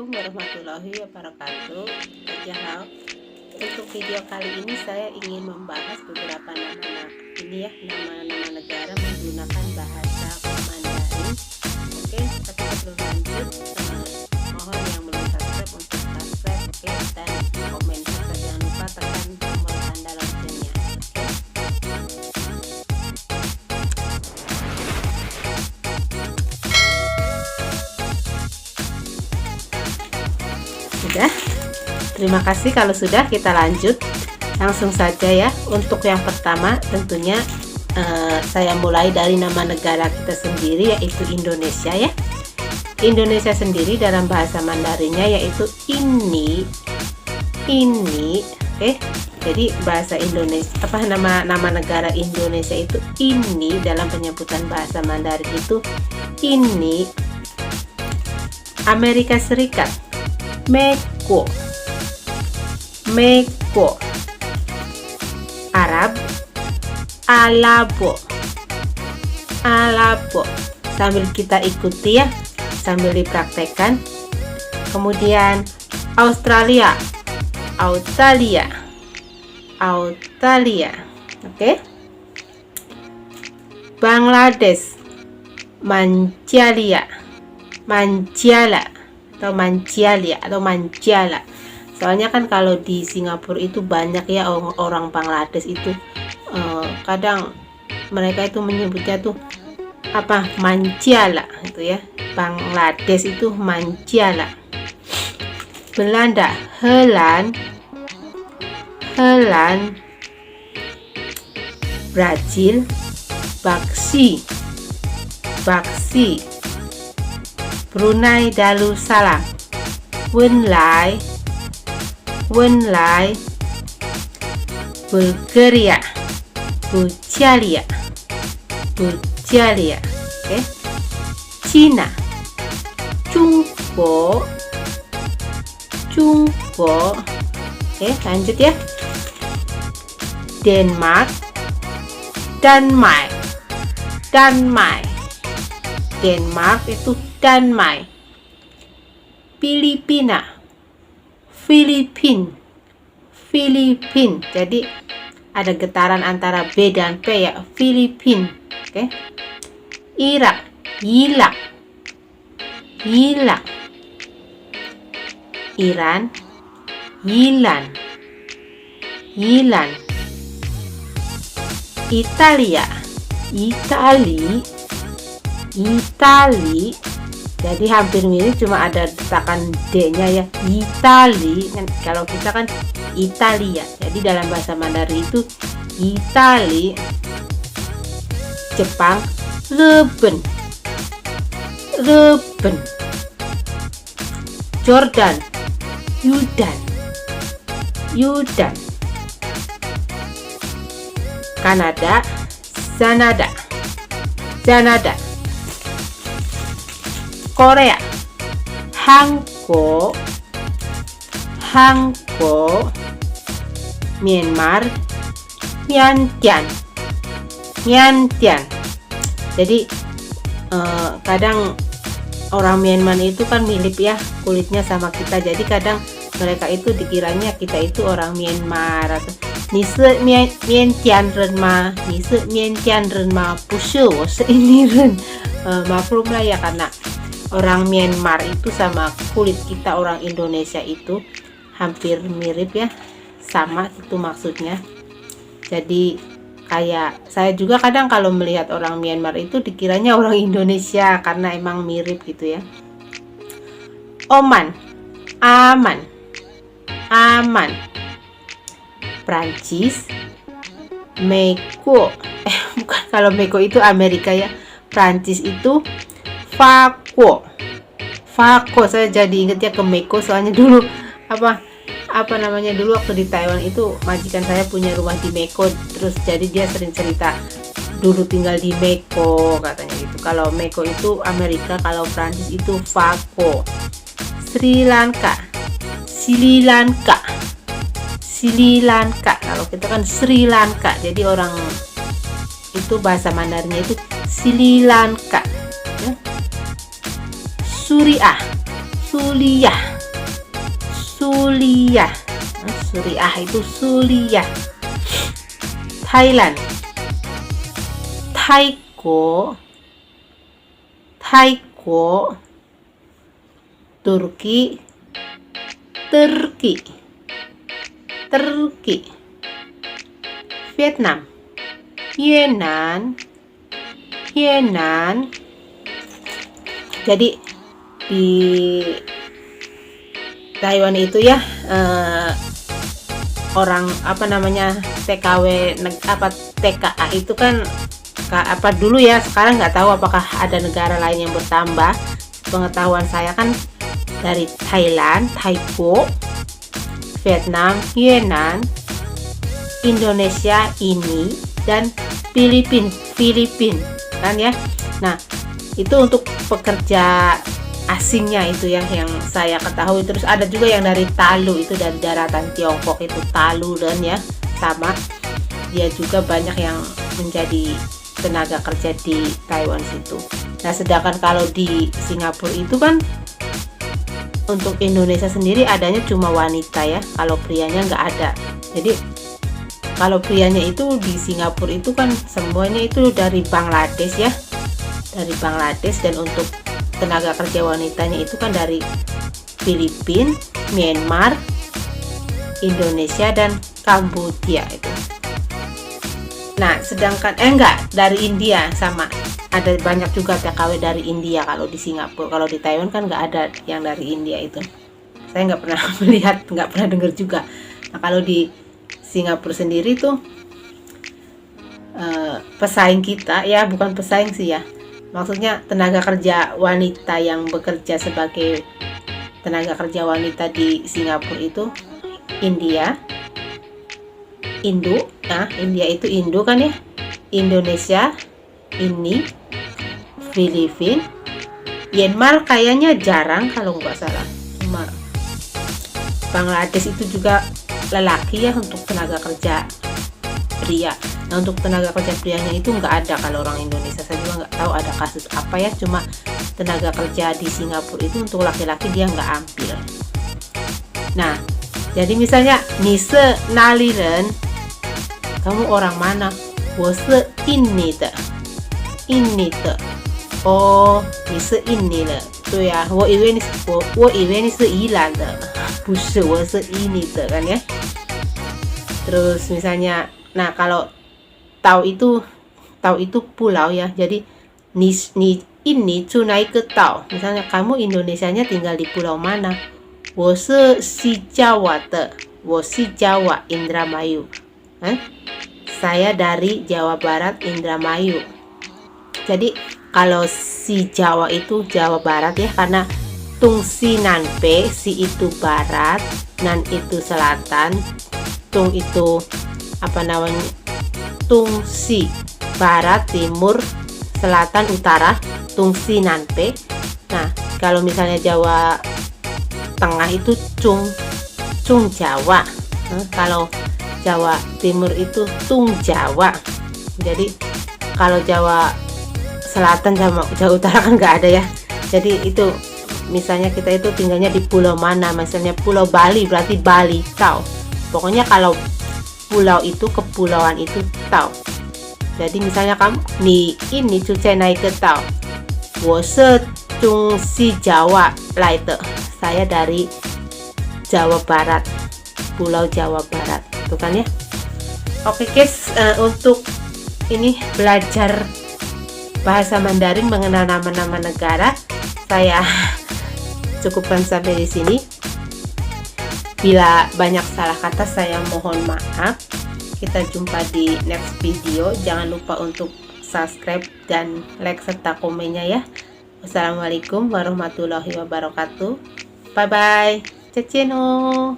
Assalamualaikum warahmatullahi wabarakatuh. Ya, halo. Untuk video kali ini saya ingin membahas beberapa nama-nama negara menggunakan bahasa Mandarin. Oke, tapi sebelum lanjut, mohon yang belum subscribe untuk subscribe, oke, dan komen serta jangan lupa tekan tombol tanda loncengnya. Sudah, terima kasih. Kalau sudah, kita lanjut langsung saja ya. Untuk yang pertama tentunya saya mulai dari nama negara kita sendiri, yaitu Indonesia ya. Indonesia sendiri dalam bahasa Mandarinnya yaitu ini, oke. Jadi bahasa Indonesia, nama negara Indonesia itu ini, dalam penyebutan bahasa Mandarin itu ini. Amerika Serikat Meko, Arab Alabo, sambil kita ikuti ya, sambil dipraktekkan. Kemudian Australia, oke. Bangladesh Mancala. Soalnya kan kalau di Singapura itu banyak ya orang Bangladesh itu, kadang mereka itu menyebutnya tuh Mancala itu ya. Bangladesh itu Mancala. Belanda Helan, Brazil Baxi, Brunei Darussalam, Wenlai, Bulgaria, Bujalia, oke. Cina, Jungko, oke. Lanjut ya. Denmark, Denmark itu Danmai. Filipina. Jadi ada getaran antara B dan P ya, Filipin, oke. Irak, Iran. Yilan. Italia, Itali. Jadi hampir mirip, cuma ada detakan D-nya ya. Itali. Kalau kita kan Italia. Jadi dalam bahasa Mandarin itu Itali. Jepang, Reben. Jordan, Yudan. Kanada, Zanada. Korea, Hangko. Myanmar, Miantian. Jadi kadang orang Myanmar itu kan mirip ya kulitnya sama kita, jadi kadang mereka itu dikiranya kita itu orang Myanmar, atau Nise Miantian Renma, Pushu ini Ren. Maklum lah ya, karena orang Myanmar itu sama kulit kita orang Indonesia itu hampir mirip ya, sama itu maksudnya. Jadi kayak saya juga kadang kalau melihat orang Myanmar itu dikiranya orang Indonesia karena emang mirip gitu ya. Oman, aman. Prancis, Meko, bukan, kalau Meko itu Amerika ya. Prancis itu Fako. Saya jadi inget ya ke Meko, soalnya dulu dulu waktu di Taiwan itu majikan saya punya rumah di Meko, terus jadi dia sering cerita dulu tinggal di Meko katanya gitu. Kalau Meko itu Amerika, kalau Prancis itu Fako. Sri Lanka, kalau kita kan Sri Lanka, jadi orang itu bahasa Mandarinnya itu Sri Lanka ya. Suriah, Suriah. Suriah itu Suriah. Thailand, Taiko, Taiko. Turki, Turki, Turki. Vietnam, Yenan, Yenan. Jadi di Taiwan itu ya orang apa namanya TKW TKA itu kan apa dulu ya, sekarang nggak tahu apakah ada negara lain yang bertambah. Pengetahuan saya kan dari Thailand, Taiko, Vietnam, Yenan, Indonesia ini, dan Filipina kan ya. Nah, itu untuk pekerja asingnya itu ya yang saya ketahui. Terus ada juga yang dari Talu, itu dari daratan Tiongkok, itu Talu dan ya sama. Dia juga banyak yang menjadi tenaga kerja di Taiwan situ. Nah, sedangkan kalau di Singapura itu kan untuk Indonesia sendiri adanya cuma wanita ya, kalau prianya nggak ada. Jadi kalau prianya itu di Singapura itu kan semuanya itu dari Bangladesh ya, dari Bangladesh. Dan untuk tenaga kerja wanitanya itu kan dari Filipina, Myanmar, Indonesia, dan Kamboja itu. Nah, sedangkan enggak, dari India sama. Ada banyak juga TKW dari India kalau di Singapura. Kalau di Taiwan kan nggak ada yang dari India itu. Saya nggak pernah melihat, nggak pernah dengar juga. Nah, kalau di Singapura sendiri tuh pesaing kita ya, bukan pesaing sih ya. Maksudnya tenaga kerja wanita yang bekerja sebagai tenaga kerja wanita di Singapura itu India, Indo. Nah, India itu Indo kan ya. Indonesia ini, Filipina, Myanmar kayaknya jarang kalau nggak salah. Cuma Bangladesh itu juga lelaki ya untuk tenaga kerja pria. Nah, untuk tenaga kerja prianya itu nggak ada kalau orang Indonesia. Saya juga nggak tahu ada kasus apa ya. Cuma tenaga kerja di Singapura itu untuk laki-laki dia nggak ambil. Nah, jadi misalnya Nise Naliren, kamu orang mana? Wose ini de, ini de. Oh, 你是印尼人，对啊，我以为你是宜兰的，不是，我是印尼的kan ya. Terus misalnya, nah kalau tau itu pulau ya, jadi ni ini cunai ke tau. Misalnya kamu Indonesianya tinggal di pulau mana? 我是西Jawa的，我是 Jawa Indramayu. Saya dari Jawa Barat Indramayu. Jadi kalau si Jawa itu Jawa Barat ya, karena tung si nanpe, si itu barat, nan itu selatan, tung itu apa namanya, tung si barat, timur, selatan, utara, tung si nanpe. Nah, kalau misalnya Jawa Tengah itu cung Jawa. Kalau Jawa Timur itu tung Jawa. Jadi kalau Jawa Selatan sama Jawa Utara kan nggak ada ya. Jadi itu misalnya kita itu tinggalnya di pulau mana, misalnya Pulau Bali berarti Bali tau. Pokoknya kalau pulau itu, kepulauan itu tau. Jadi misalnya kamu ini cuci naik ke tau, 我是中西 Jawa 来的, saya dari Jawa Barat, Pulau Jawa Barat, itu kan ya. Oke guys, untuk ini belajar bahasa Mandarin mengenal nama-nama negara, saya cukupkan sampai di sini. Bila banyak salah kata saya mohon maaf. Kita jumpa di next video. Jangan lupa untuk subscribe dan like serta komennya ya. Wassalamualaikum warahmatullahi wabarakatuh. Bye bye. Ceceno.